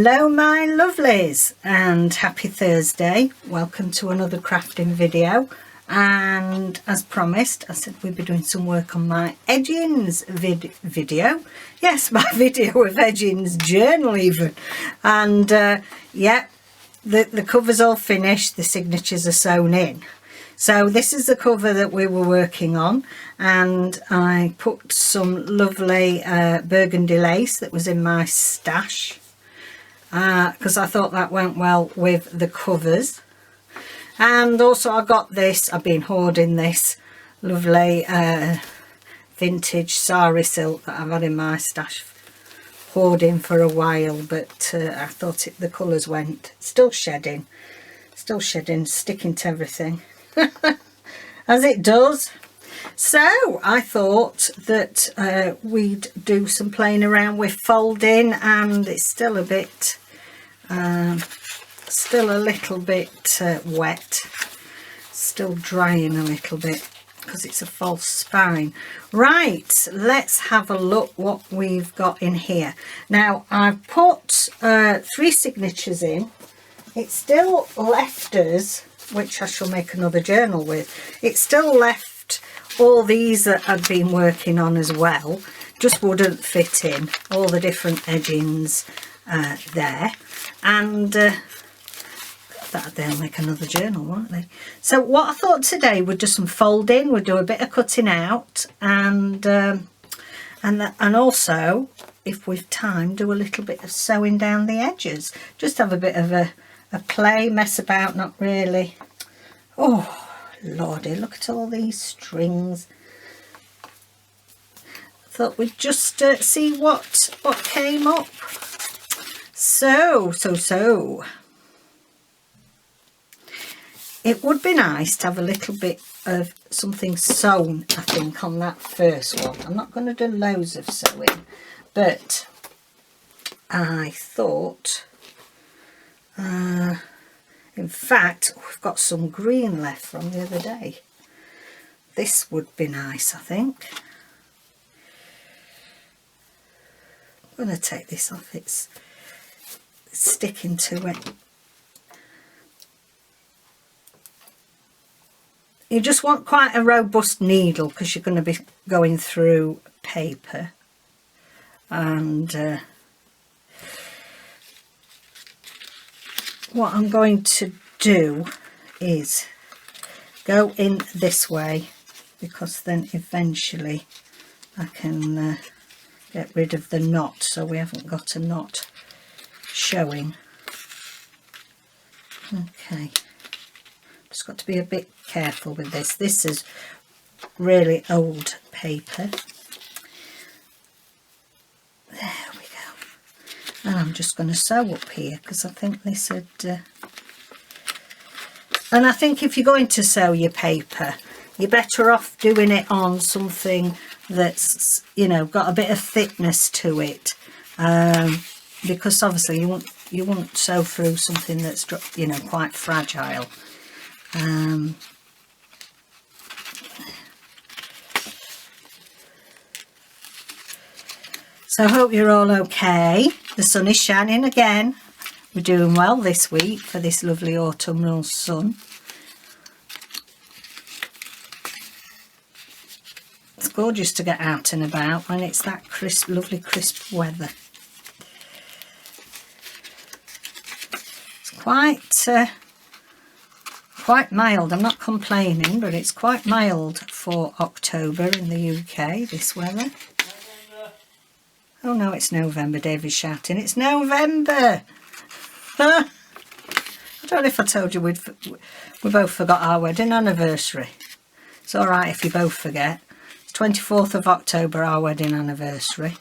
Hello my lovelies and happy Thursday. Welcome to another crafting video, and as promised I said we'd be doing some work on my Edgings video. Yes, my video of Edgings journal even. And yeah, the cover's all finished, the signatures are sewn in. So this is the cover that we were working on, and I put some lovely burgundy lace that was in my stash because I thought that went well with the covers. And also I got this, I've been hoarding this lovely vintage sari silk that I've had in my stash, hoarding for a while, but I thought the colours went. Still shedding, sticking to everything as it does. So I thought that we'd do some playing around with folding, and it's still a bit still a little bit wet, still drying a little bit because it's a false spine. Right, let's have a look what we've got in here. Now I've put 3 signatures in. It still left us, which I shall make another journal with, it still left all these that I'd been working on as well, just wouldn't fit in, all the different edgings there, and they'll make another journal, won't they? So what I thought today, we'd do some folding, we'd do a bit of cutting out, and also, if we've time, do a little bit of sewing down the edges, just have a bit of a play, mess about, not really. Oh lordy, look at all these strings. Thought we'd just see what came up. So it would be nice to have a little bit of something sewn, I think, on that first one. I'm not going to do loads of sewing, but I thought in fact, we've got some green left from the other day. This would be nice, I think. I'm going to take this off, it's sticking to it. You just want quite a robust needle because you're going to be going through paper. And what I'm going to do is go in this way, because then eventually I can get rid of the knot, so we haven't got a knot showing. Okay, just got to be a bit careful with this. This is really old paper. There we go. And I'm just going to sew up here because I think this would and I think if you're going to sew your paper, you're better off doing it on something that's, you know, got a bit of thickness to it, because obviously you won't sew through something that's, you know, quite fragile. So I hope you're all okay. The sun is shining again. We're doing well this week for this lovely autumnal sun. It's gorgeous to get out and about when it's that crisp, lovely crisp weather. It's quite mild. I'm not complaining, but it's quite mild for October in the UK, this weather. Oh no, it's November. David's shouting, it's November! I don't know if I told you we both forgot our wedding anniversary. It's alright if you both forget. It's 24th of October, our wedding anniversary.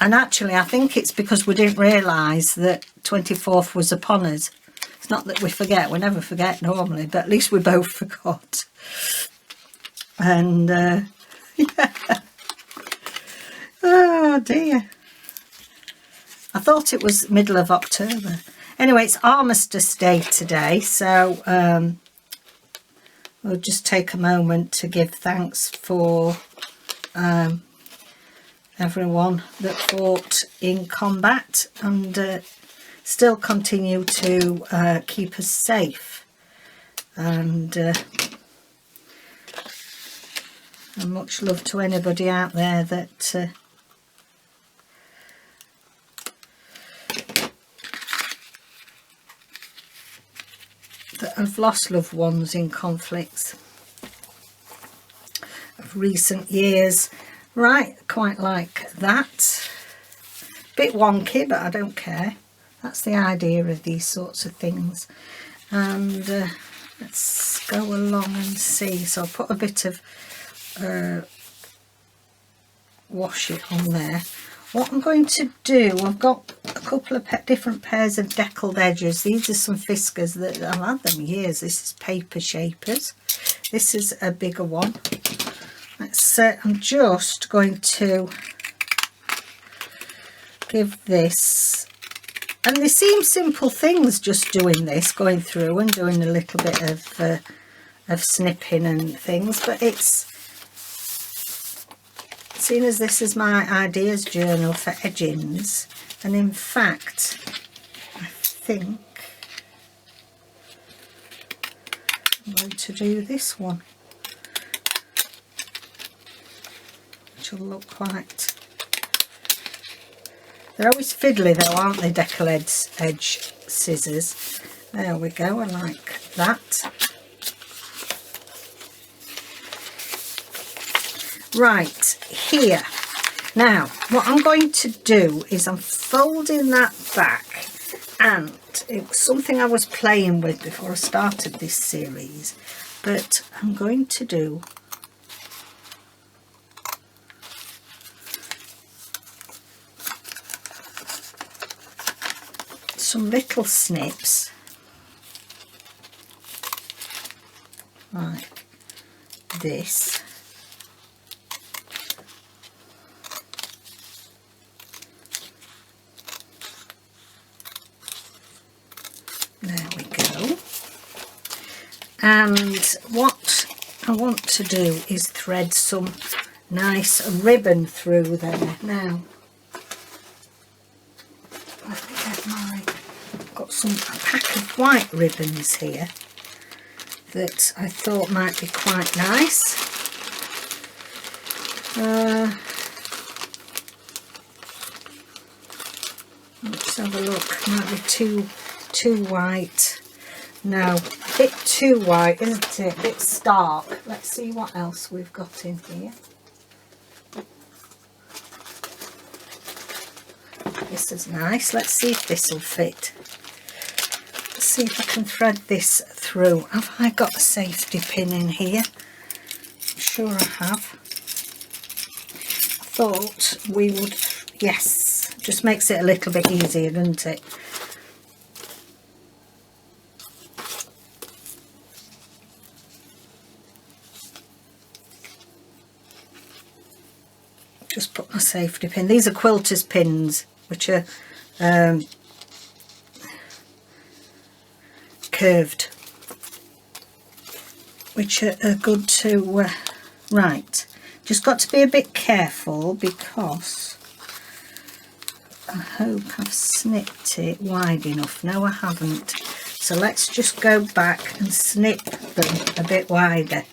And actually I think it's because we didn't realise that 24th was upon us. It's not that we forget, we never forget normally, but at least we both forgot. And yeah. Oh dear. I thought it was middle of October. Anyway, it's Armistice Day today, so we'll just take a moment to give thanks for everyone that fought in combat and still continue to keep us safe. And much love to anybody out there that have lost loved ones in conflicts of recent years. Right, quite like that. Bit wonky, but I don't care. That's the idea of these sorts of things. And let's go along and see. So I'll put a bit of wash it on there. What I'm going to do, I've got a couple of different pairs of deckled edges. These are some Fiskars that I've had them years. This is Paper Shapers. This is a bigger one. Let's, I'm just going to give this, and they seem simple things just doing this, going through and doing a little bit of snipping and things, but it's, seeing as this is my ideas journal for Edgings, and in fact I think I'm going to do this one, which will look quite, they're always fiddly though, aren't they, deckle edge scissors. There we go, I like that. Right, here. Now, what I'm going to do is I'm folding that back, and it was something I was playing with before I started this series, but I'm going to do some little snips like this. There we go. And what I want to do is thread some nice ribbon through there. Now, let me get my, I've got a pack of white ribbons here that I thought might be quite nice. Let's have a look. Might be too white. No, a bit too white, isn't it? A bit stark. Let's see what else we've got in here. This is nice. Let's see if this will fit. Let's see if I can thread this through. Have I got a safety pin in here? I'm sure I have. I thought we would, yes, just makes it a little bit easier, doesn't it? Just put my safety pin. These are quilter's pins, which are curved, which are good to right. Just got to be a bit careful because I hope I've snipped it wide enough. No, I haven't. So let's just go back and snip them a bit wider.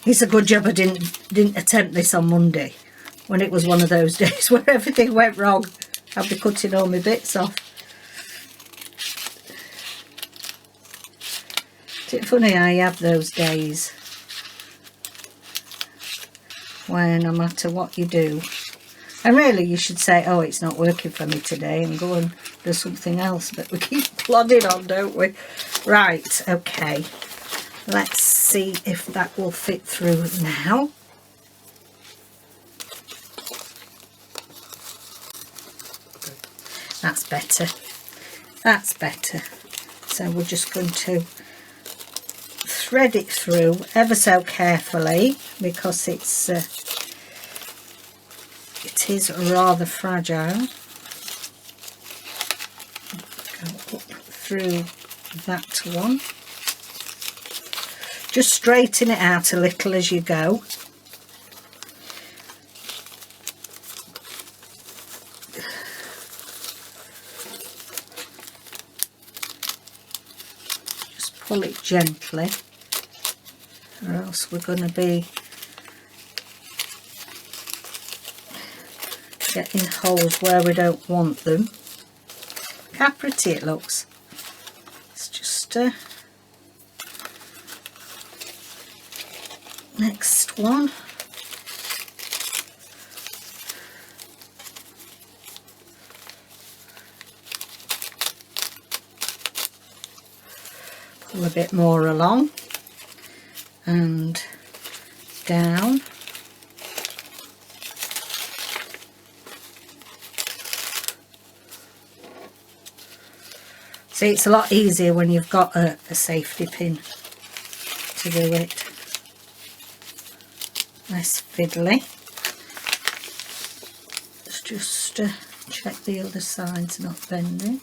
It's a good job I didn't attempt this on Monday, when it was one of those days where everything went wrong. I'd be cutting all my bits off. Is it funny how you have those days where no matter what you do, and really you should say, oh, it's not working for me today, and go and do something else, but we keep plodding on, don't we? Right, okay. Let's see if that will fit through now. That's better. That's better. So we're just going to thread it through ever so carefully because it is rather fragile. Go up through that one. Just straighten it out a little as you go. pull it gently, or else we're going to be getting holes where we don't want them. Look how pretty it looks. It's just next one. Pull a bit more along and down. See, it's a lot easier when you've got a safety pin to do it. Less fiddly. Let's just check the other side's not bending.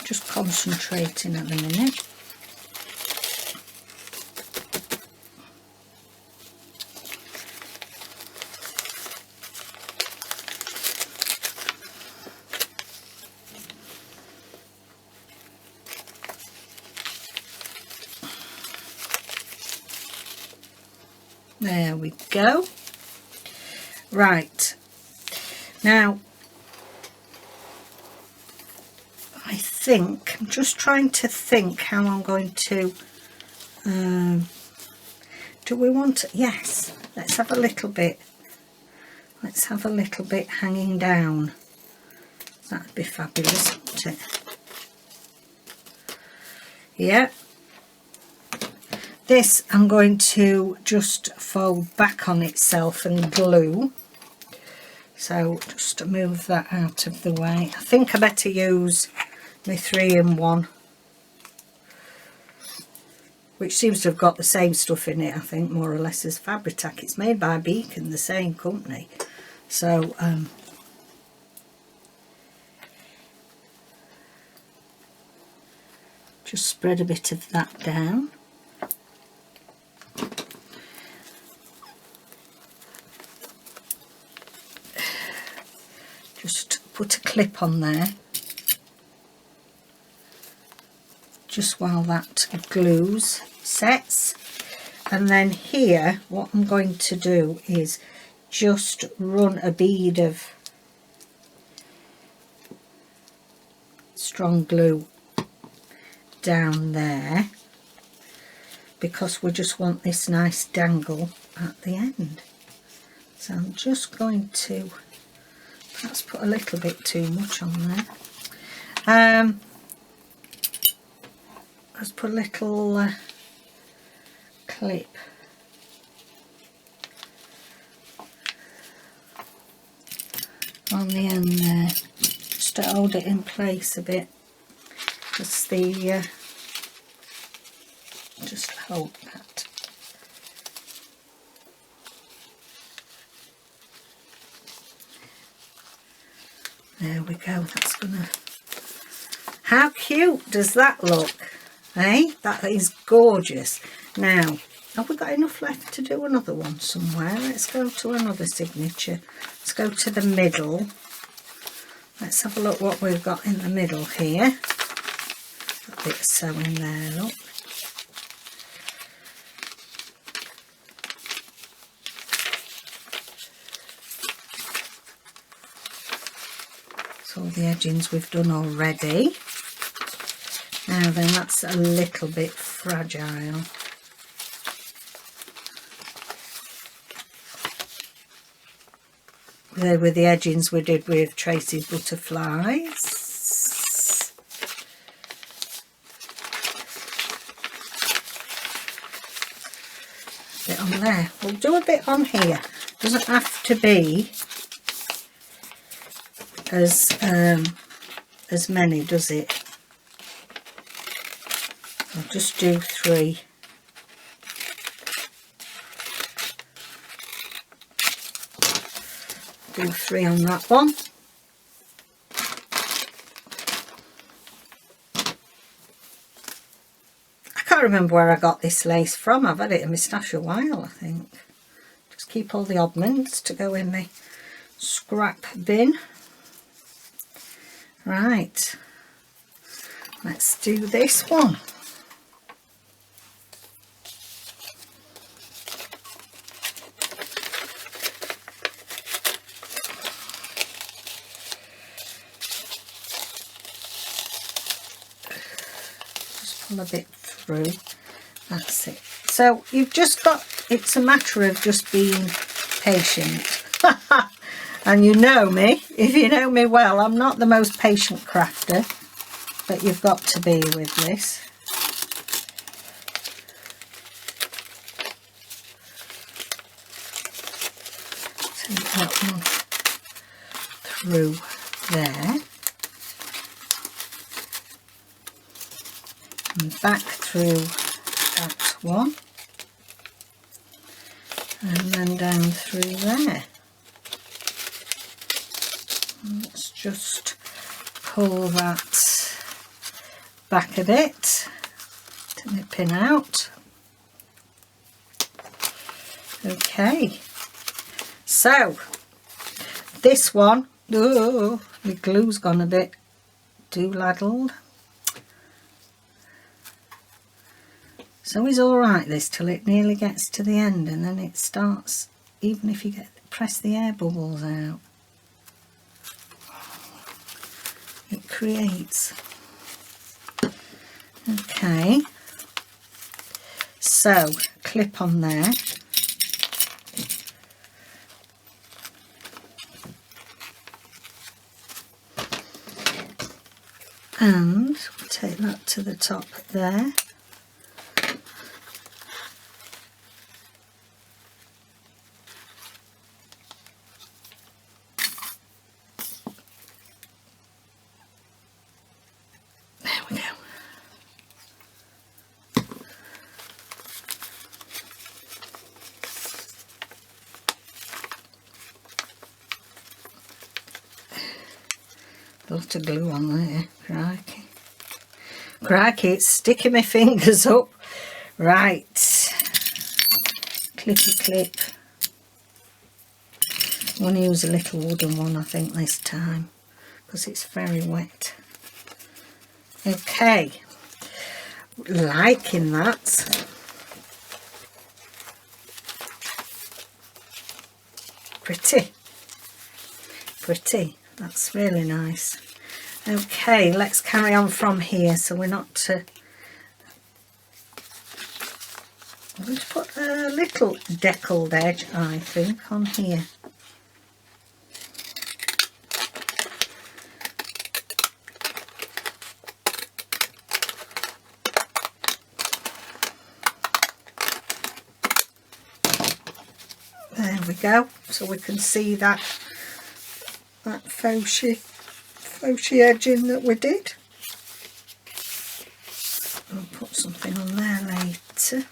Just concentrating at the minute. There we go. Right, now I think, I'm just trying to think how I'm going to, do we want, yes, let's have a little bit hanging down. That'd be fabulous, wouldn't it? Yeah. This I'm going to just fold back on itself and glue. So just to move that out of the way. I think I better use my 3-in-1, which seems to have got the same stuff in it, I think, more or less, as Fabri-Tac. It's made by Beacon, the same company. So just spread a bit of that down. Just put a clip on there, just while that glues sets. And then here what I'm going to do is just run a bead of strong glue down there, because we just want this nice dangle at the end. So I'm just going to perhaps put a little bit too much on there. Let's put a little clip on the end there, just to hold it in place a bit. Just the just hold that. There we go. That's gonna. How cute does that look? Eh? That is gorgeous. Now, have we got enough left to do another one somewhere? Let's go to another signature. Let's go to the middle. Let's have a look what we've got in the middle here. A bit of sewing there, look. So the edgings we've done already. Now then, that's a little bit fragile. They were the edgings we did with Tracy's butterflies. A bit on there. We'll do a bit on here. Doesn't have to be as many, does it? I'll just do 3. Do 3 on that one. I can't remember where I got this lace from. I've had it in my stash a while, I think. Just keep all the oddments to go in the scrap bin. Right, let's do this one. Just pull a bit through. That's it. So you've just got, it's a matter of just being patient. And you know me, if you know me well, I'm not the most patient crafter, but you've got to be with this. Take that one through there. And back through that one. And then down through there. Let's just pull that back a bit to nip out. Okay, so this one, oh, the glue's gone a bit doodle-daddled. So it's alright this till it nearly gets to the end, and then it starts, even if you press the air bubbles out, it creates. Okay, so clip on there. And we'll take that to the top there. A lot of glue on there, crikey. Crikey, it's sticking my fingers up. Right, clippy clip. I'm going to use a little wooden one, I think, this time, because it's very wet. Okay, liking that. Pretty, pretty. That's really nice. Okay, let's carry on from here so we're not... I'm going to put a little deckled edge, I think, on here. There we go, so we can see that fauchy edging that we did. I'll put something on there later.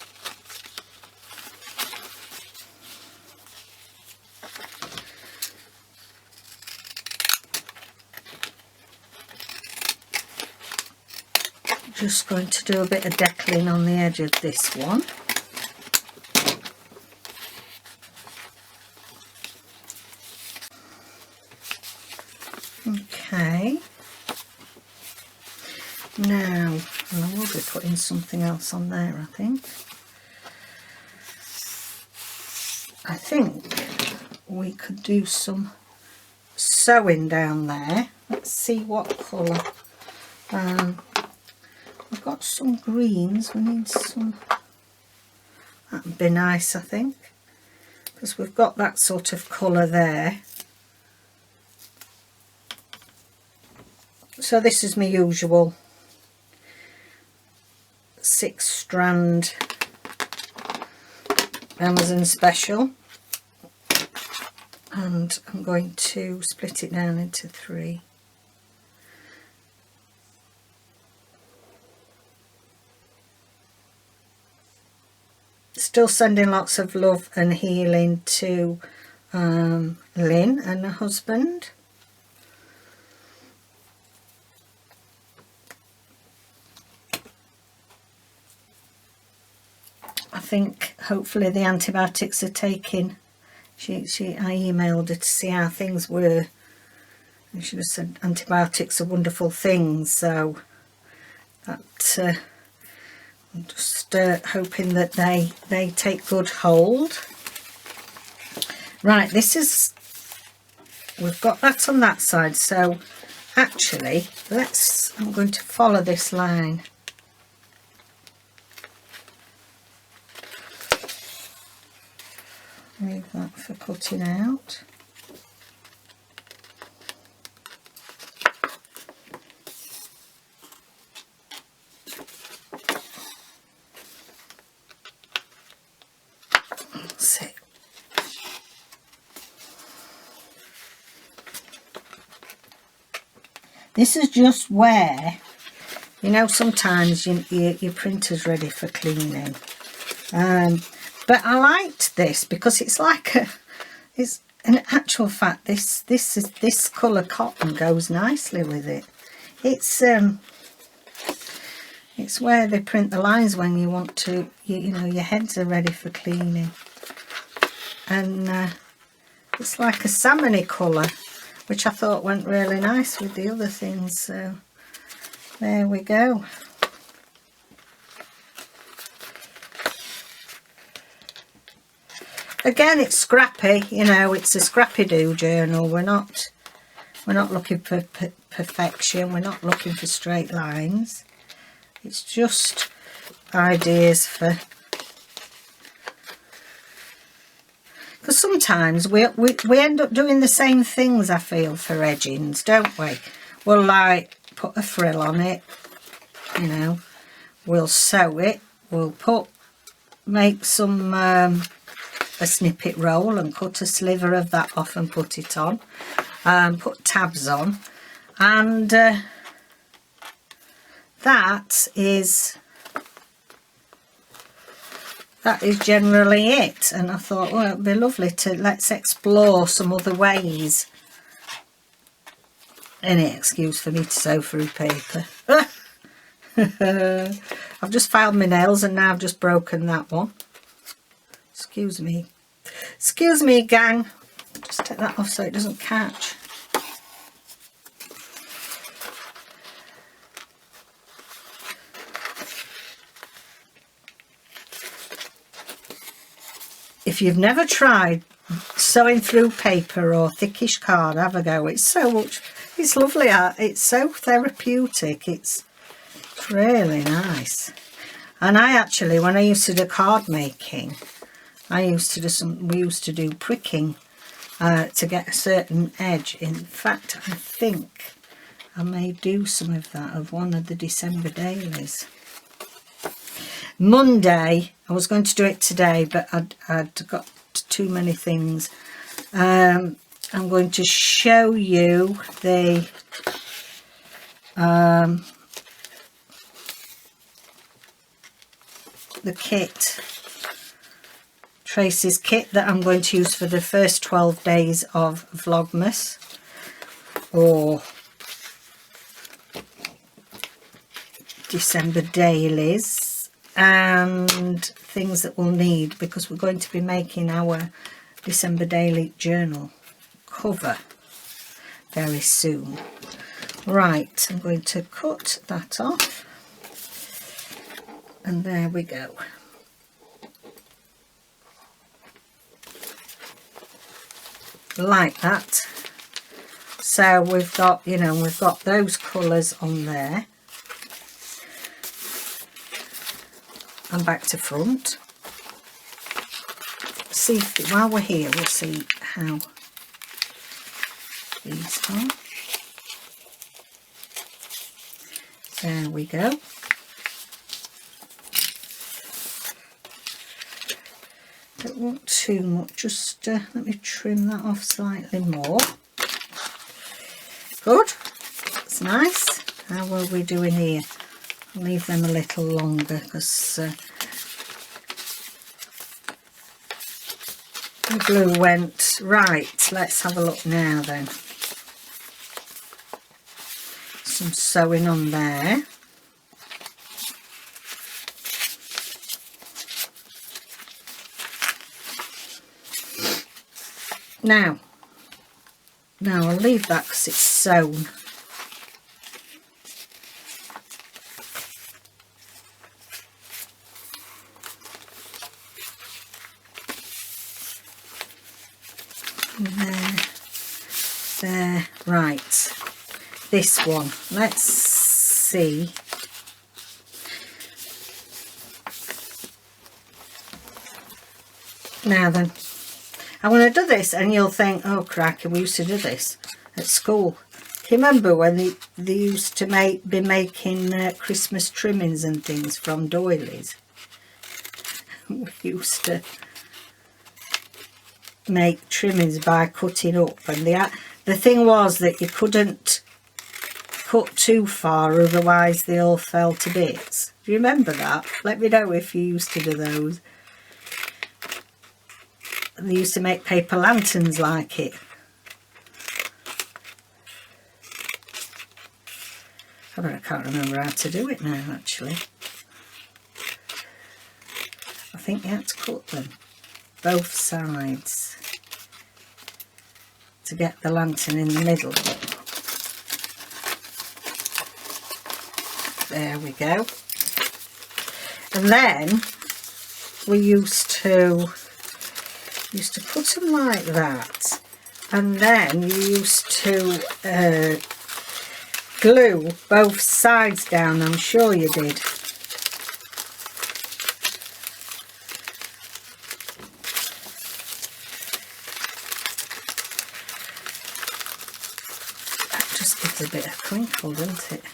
Just going to do a bit of deckling on the edge of this one. Okay, now I will be putting something else on there, I think. I think we could do some sewing down there. Let's see what colour. We've got some greens, we need some, that'd be nice, I think, because we've got that sort of colour there. So this is my usual 6-strand Amazon special, and I'm going to split it down into 3. Still sending lots of love and healing to Lynn and her husband. I think hopefully the antibiotics are taking I emailed her to see how things were, and she just said antibiotics are wonderful things, so that I'm just hoping that they take good hold. Right, we've got that on that side, so actually I'm going to follow this line. Leave that for cutting out. That's it. This is just where, you know, sometimes your printer's ready for cleaning. But I liked this because it's like it's in actual fact this colour cotton goes nicely with it. It's where they print the lines when you want to, you know, your heads are ready for cleaning, and it's like a salmony colour, which I thought went really nice with the other things. So there we go. Again, it's scrappy, you know, it's a scrappy-do journal. We're not looking for perfection. We're not looking for straight lines. It's just ideas for... Because sometimes we end up doing the same things, I feel, for edgings, don't we? We'll like put a frill on it, you know, we'll sew it, we'll make some... a snippet roll and cut a sliver of that off and put it on, put tabs on, and that is generally it. And I thought, well, it'd be lovely to let's explore some other ways. Any excuse for me to sew through paper. I've just filed my nails and now I've just broken that one. Excuse me, gang. Just take that off so it doesn't catch. If you've never tried sewing through paper or thickish card, have a go. It's lovely. It's so therapeutic. It's really nice. And I actually, when I used to do card making, we used to do pricking to get a certain edge. In fact, I think I may do some of that of one of the December dailies. Monday, I was going to do it today, but I'd got too many things. I'm going to show you the kit. Tracy's kit that I'm going to use for the first 12 days of Vlogmas, or December dailies, and things that we'll need because we're going to be making our December daily journal cover very soon. Right, I'm going to cut that off, and there we go. Like that. So we've got, you know, we've got those colours on there, and back to front. See if, while we're here, we'll see how these are. There we go. Don't want too much, just let me trim that off slightly more. Good, that's nice. How are we doing here? I'll leave them a little longer because the glue went. Right, let's have a look now then. Some sewing on there. Now I'll leave that because it's sewn. There, right, this one, let's see. Now then, I'm going to do this and you'll think, oh cracky, we used to do this at school. Do you remember when they used to be making Christmas trimmings and things from doilies? We used to make trimmings by cutting up, and the thing was that you couldn't cut too far, otherwise they all fell to bits. Do you remember that? Let me know if you used to do those. They used to make paper lanterns like it. I can't remember how to do it now, actually. I think you had to cut them both sides to get the lantern in the middle. There we go. And then we used to put them like that, and then you used to glue both sides down. I'm sure you did. That just gives a bit of crinkle, doesn't it?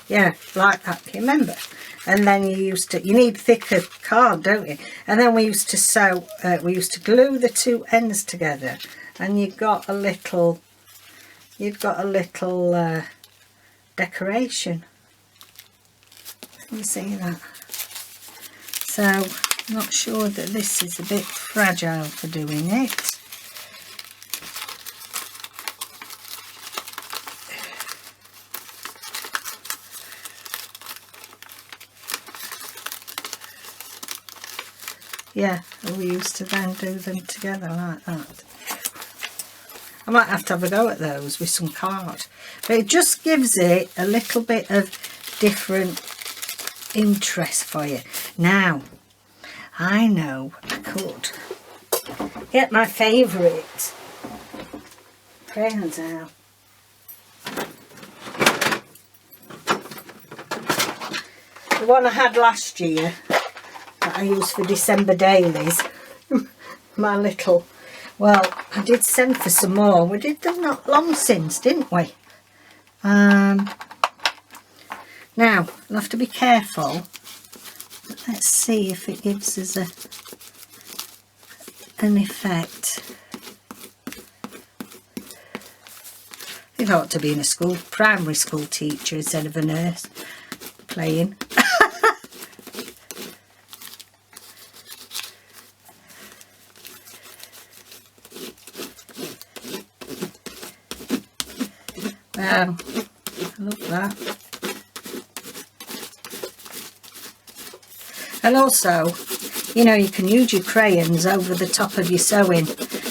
Yeah, like that, you remember? And then you need thicker card, don't you? And then we used to sew, we used to glue the two ends together, and you got a little decoration. Can you see that? So I'm not sure that this is a bit fragile for doing it. Yeah, we used to then do them together like that. I might have to have a go at those with some card. But it just gives it a little bit of different interest for you. Now, I know I could get my favourite crayons out. The one I had last year, that I used for December dailies, my little, well, I did send for some more. We did them not long since, didn't we? Now, I'll have to be careful. Let's see if it gives us an effect. I think I ought to be in a primary school teacher instead of a nurse playing. Wow, I love that. And also, you know, you can use your crayons over the top of your sewing.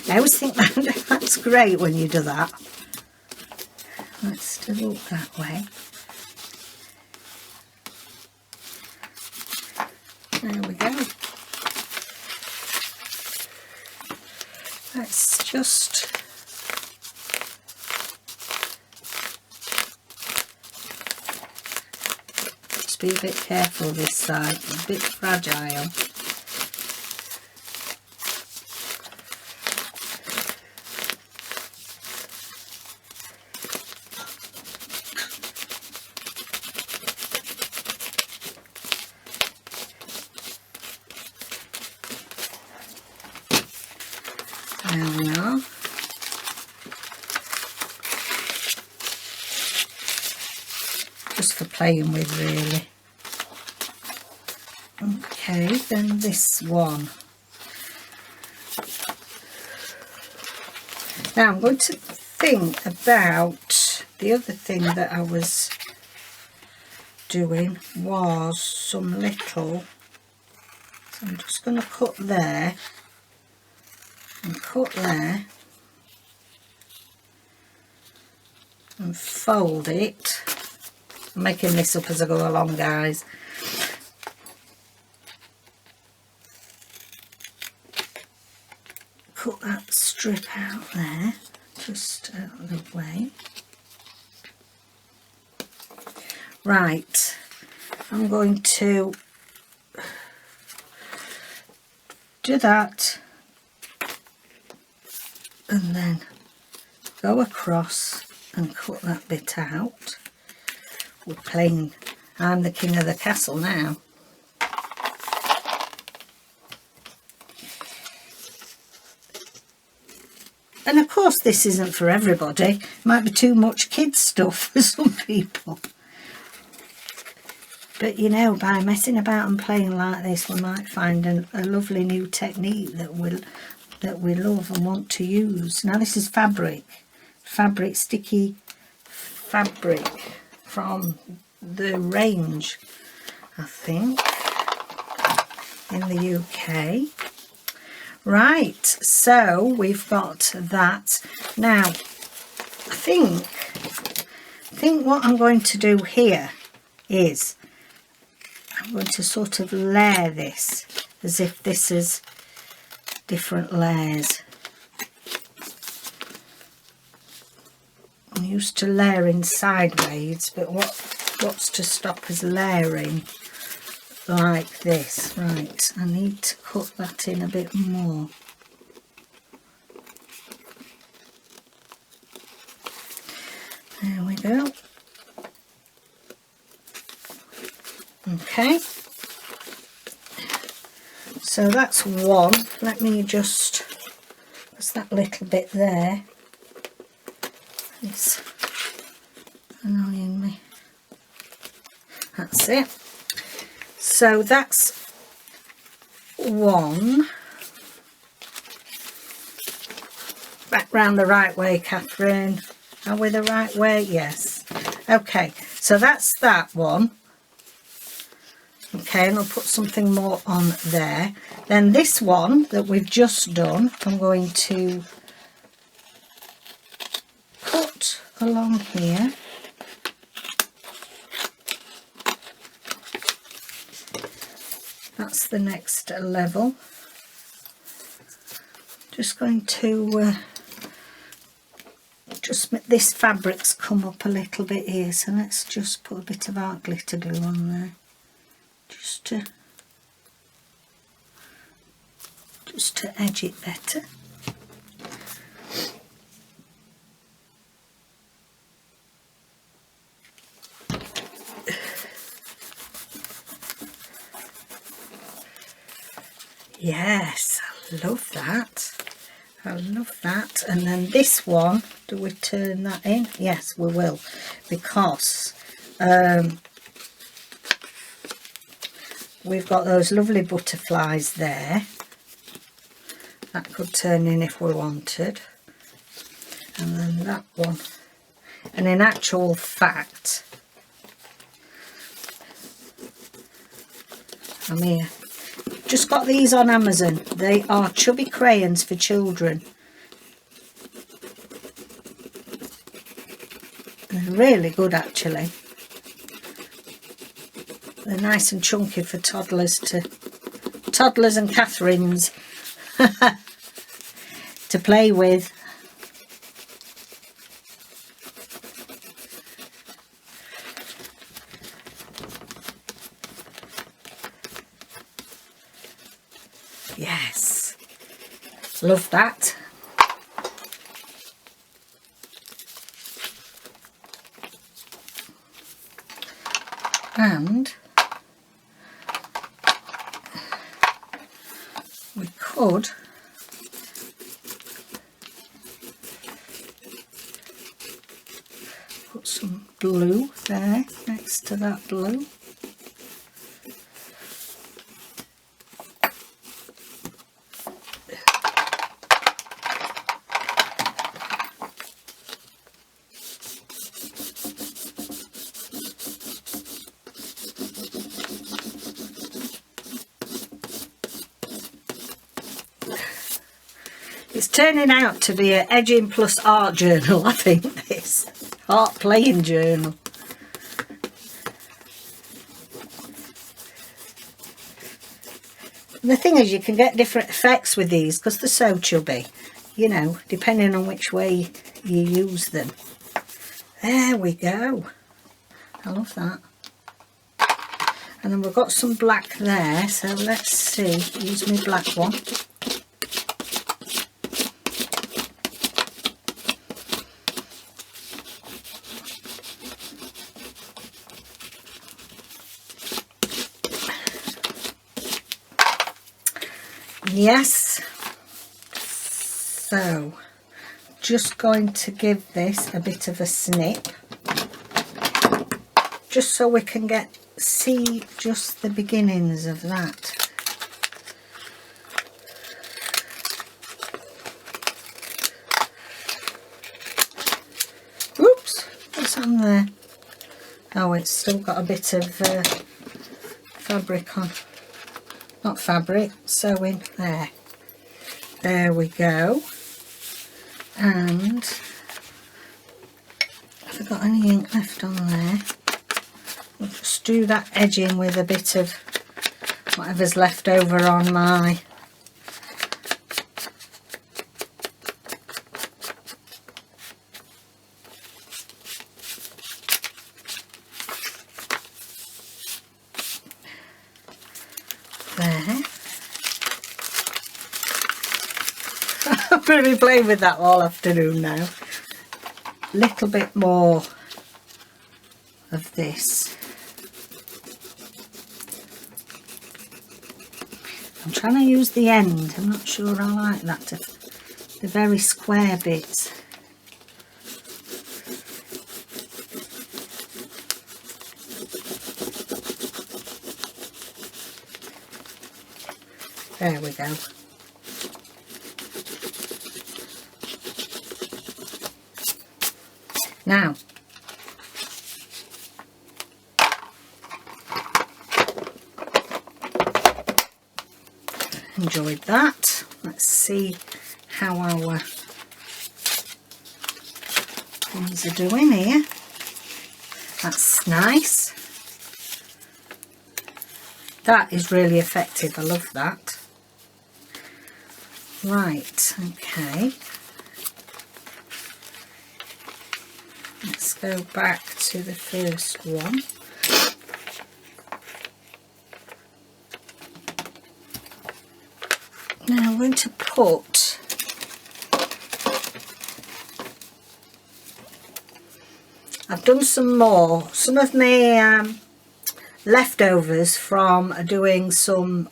I always think that's great when you do that. Let's still look that way. There we go. Let's just be a bit careful this side, it's a bit fragile. There we are. Just for playing with, really. Okay, then this one. Now I'm going to think about the other thing that I was doing was some little, so I'm just going to cut there and cut there and fold it. I'm making this up as I go along, guys. Cut that strip out there, just out of the way. Right, I'm going to do that and then go across and cut that bit out. We're playing I'm the king of the castle now. And of course this isn't for everybody. It might be too much kids stuff for some people. But you know, by messing about and playing like this, we might find a lovely new technique that we love and want to use. Now this is fabric, sticky fabric from the range, I think, in the UK. Right, so we've got that. Now, I think what I'm going to do here is I'm going to sort of layer this as if this is different layers. I'm used to layering sideways, but what's to stop us layering like this? Right, I need to cut that in a bit more. There we go. Okay, so that's one. Let me just, there's that little bit there. It's annoying me. That's it. So that's one. Back round the right way, Catherine. Are we the right way? Yes. Okay, so that's that one. Okay, and I'll put something more on there. Then this one that we've just done, I'm going to cut along here. That's the next level. Just going to this fabric's come up a little bit here, so let's just put a bit of art glitter glue on there. Just to edge it better. Yes, I love that. I love that. And then this one, do we turn that in? Yes, we will, because we've got those lovely butterflies there. That could turn in if we wanted. And then that one. And in actual fact, I'm here. Just got these on Amazon. They are chubby crayons for children. They're really good actually. They're nice and chunky for toddlers and Catherines to play with. Yes, love that. And we could put some blue there next to that blue. It's turning out to be an edging plus art journal, I think this. art playing journal. And the thing is, you can get different effects with these because they're so chubby, you know, depending on which way you use them. There we go. I love that. And then we've got some black there, so let's see, use my black one. Yes, so just going to give this a bit of a snip, just so we can see just the beginnings of that. Oops, what's on there? Oh, it's still got a bit of fabric on. Not fabric, sewing. There we go. And have I got any ink left on there? We'll just do that edging with a bit of whatever's left over on my there. I'm going to be playing with that all afternoon now. Little bit more of this. I'm trying to use the end. I'm not sure I like that. The very square bits. There we go. Now, enjoyed that. Let's see how our things are doing here. That's nice. That is really effective. I love that. Right, okay. Let's go back to the first one. Now I'm going to put I've done some of my leftovers from doing some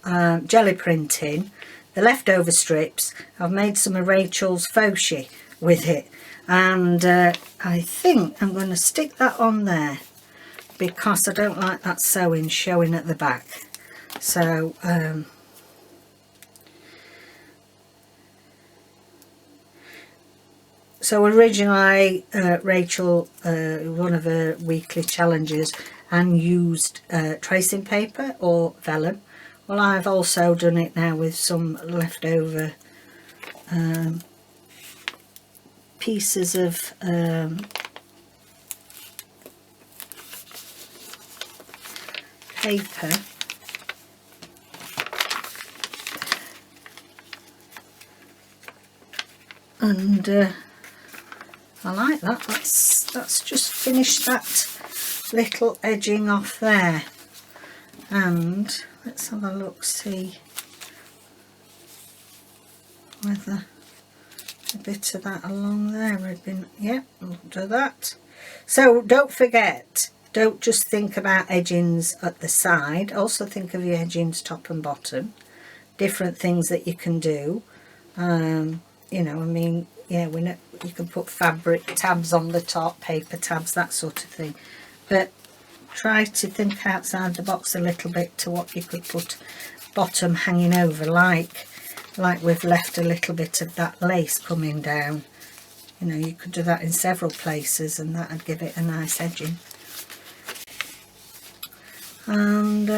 jelly printing. The leftover strips, I've made some of Rachel's fuchsia with it, and I think I'm going to stick that on there because I don't like that sewing showing at the back. So originally Rachel, one of her weekly challenges, and used tracing paper or vellum. Well, I've also done it now with some leftover pieces of paper. And I like that. That's just finished that little edging off there. And let's have a look, see whether a bit of that along there had been, yeah, we'll do that. So don't forget, don't just think about edgings at the side, also think of your edgings top and bottom, different things that you can do. You know, I mean, yeah, we know you can put fabric tabs on the top, paper tabs, that sort of thing, but try to think outside the box a little bit to what you could put bottom hanging over, like we've left a little bit of that lace coming down. You know, you could do that in several places and that would give it a nice edging. And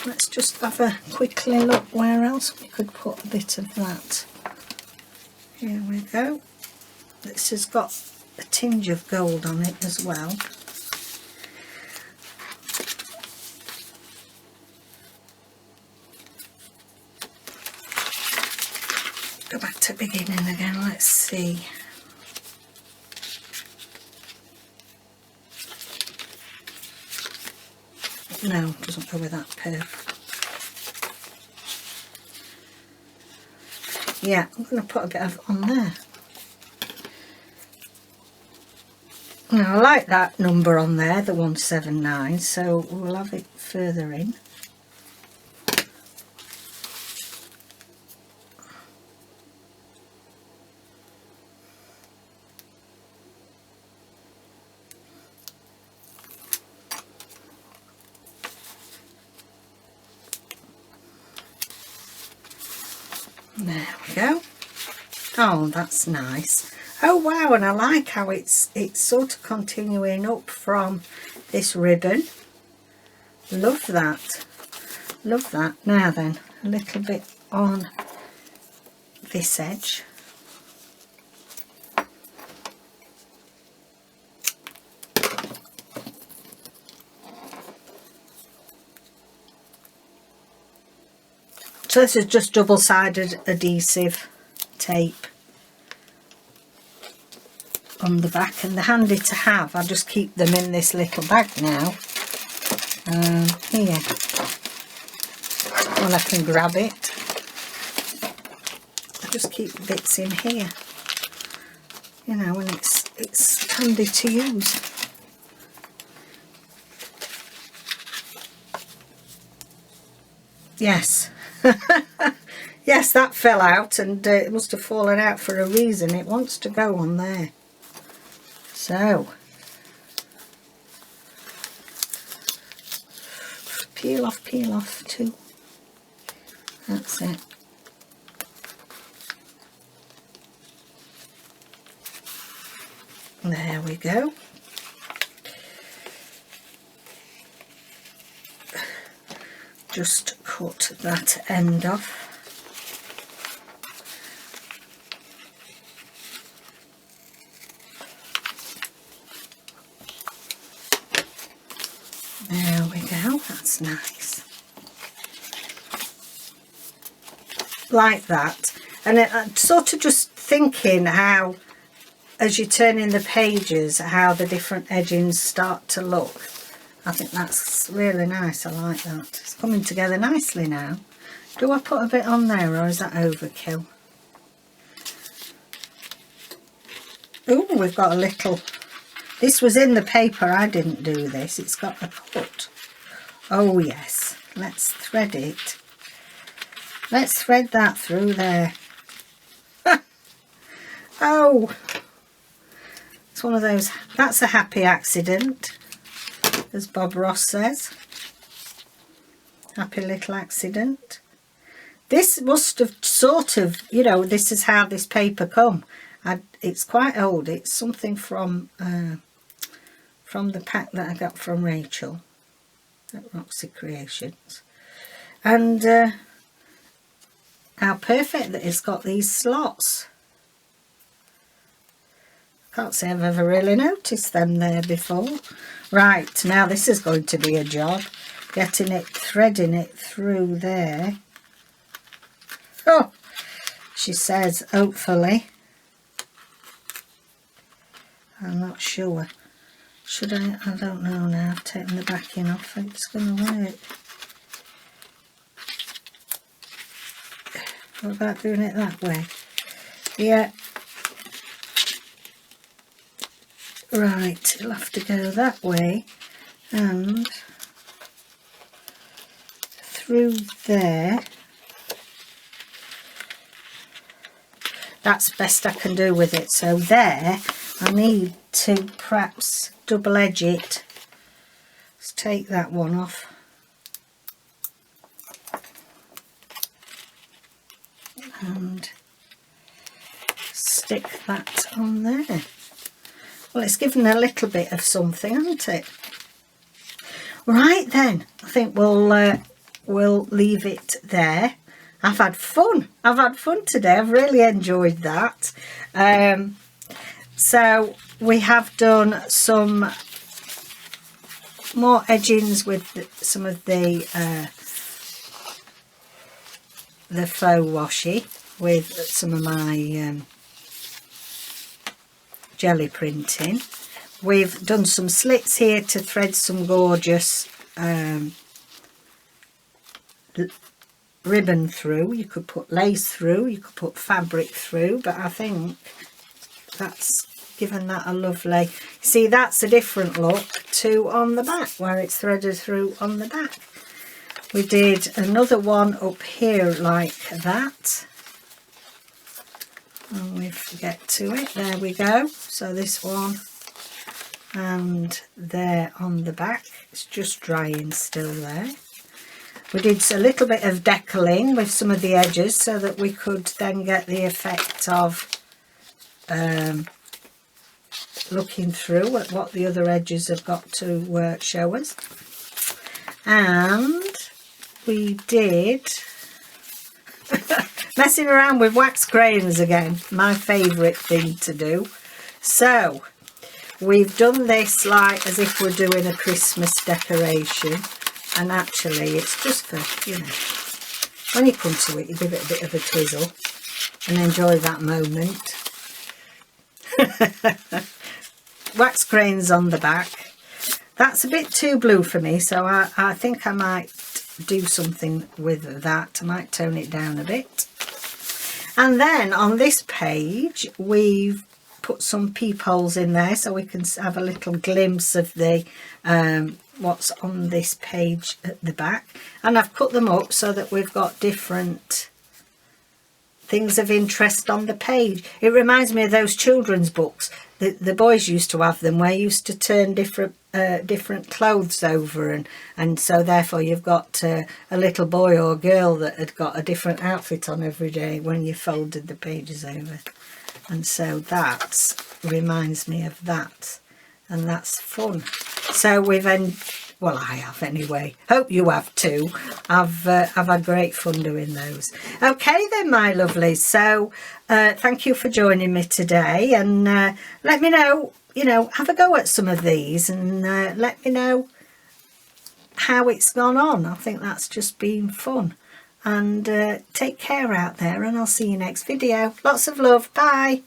let's just have a quickly look where else we could put a bit of that. Here we go. This has got a tinge of gold on it as well. Go back to beginning again, let's see. No, doesn't go with that purple. Yeah, I'm going to put a bit of on there. Now I like that number on there, the 179, so we'll have it further in. There we go. Oh, that's nice. Oh wow, and I like how it's sort of continuing up from this ribbon. Love that. Love that. Now then, a little bit on this edge. So this is just double-sided adhesive tape on the back, and they're handy to have. I just keep them in this little bag now. Here, well, I can grab it. I just keep bits in here, you know, and it's handy to use. Yes. Yes, that fell out, and it must have fallen out for a reason. It wants to go on there. So, peel off too. That's it. There we go. Just cut that end off. There we go, that's nice. Like that. And I'm sort of just thinking how, as you turn in the pages, how the different edgings start to look. I think that's really nice. I like that. It's coming together nicely now. Do I put a bit on there, or is that overkill? Oh, we've got a little... This was in the paper, I didn't do this. It's got a cut. Oh yes, let's thread it. Let's thread that through there. Oh, it's one of those, that's a happy accident, as Bob Ross says. Happy little accident. This must have sort of, you know, this is how this paper come. It's quite old. It's something from the pack that I got from Rachel at Roxy Creations. And how perfect that it's got these slots. Can't say I've ever really noticed them there before. Right, now this is going to be a job. Getting it, threading it through there. Oh, she says, hopefully. I'm not sure. Should I? I don't know now. I've taken the backing off. It's going to work. What about doing it that way? Yeah. Right, it'll have to go that way and through there. That's best I can do with it. So there, I need to perhaps double edge it. Let's take that one off. And stick that on there. Well, it's given a little bit of something, hasn't it? Right then, I think we'll leave it there. I've had fun. I've had fun today. I've really enjoyed that. So we have done some more edgings with some of the faux washi with some of my jelly printing. We've done some slits here to thread some gorgeous ribbon through. You could put lace through, you could put fabric through, but I think that's given that a lovely, see, that's a different look to on the back where it's threaded through on the back. We did another one up here like that, and we get to it, there we go. So this one, and there on the back, it's just drying still there. We did a little bit of decaling with some of the edges so that we could then get the effect of looking through at what the other edges have got to show us. And we did messing around with wax crayons again, my favourite thing to do. So we've done this like as if we're doing a Christmas decoration, and actually it's just for, you know, when you come to it, you give it a bit of a twizzle and enjoy that moment. Wax crayons on the back. That's a bit too blue for me, so I think I might do something with that. I might tone it down a bit. And then on this page we've put some peepholes in there so we can have a little glimpse of the what's on this page at the back, and I've cut them up so that we've got different things of interest on the page. It reminds me of those children's books. The boys used to have them where you used to turn different clothes over, and so therefore you've got a little boy or girl that had got a different outfit on every day when you folded the pages over. And so that reminds me of that, and that's fun. So we've well, I have anyway, hope you have too. I've had great fun doing those. Okay then, my lovelies, so thank you for joining me today, and let me know, you know, have a go at some of these, and let me know how it's gone on. I think that's just been fun. And take care out there, and I'll see you next video. Lots of love. Bye.